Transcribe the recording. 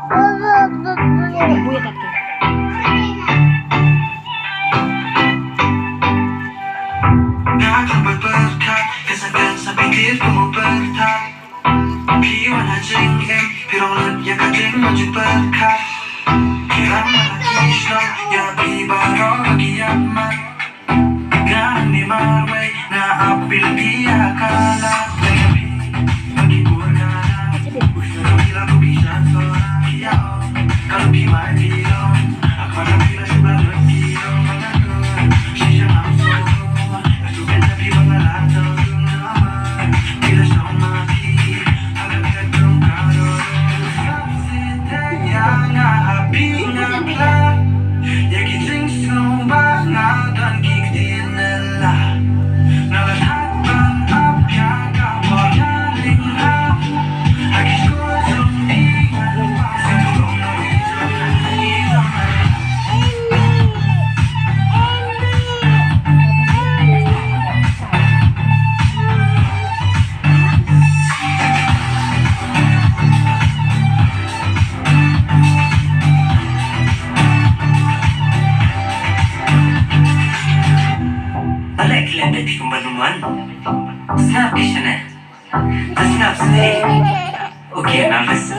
Buyat aku. berkat Kesakan sa pikir ko mo berkat Piwan hajing em Pirolet ya kading majud berkat Kirang malakis no Ya bibaro magiyaman Ganang ni marway Na apil dia kalat Magibur ka na Gusto rin nila ko bisan Sorang kiyao Kalau di may bilong Ako na pila sa balot Bilong mga doon Siya ang solo Nagtubin sa di mga lato Doon naman Pila sa umati Halagat ng karoro Sapsite yang api ng plan Yakiting sumba Nga dan kiktin nila Nalahat bang apya Kapag naling ha Agis ko sumigan Sa tulong na ito na ito Balik lang dari kembaluan Snap di sana Snap sendiri Oke, nafas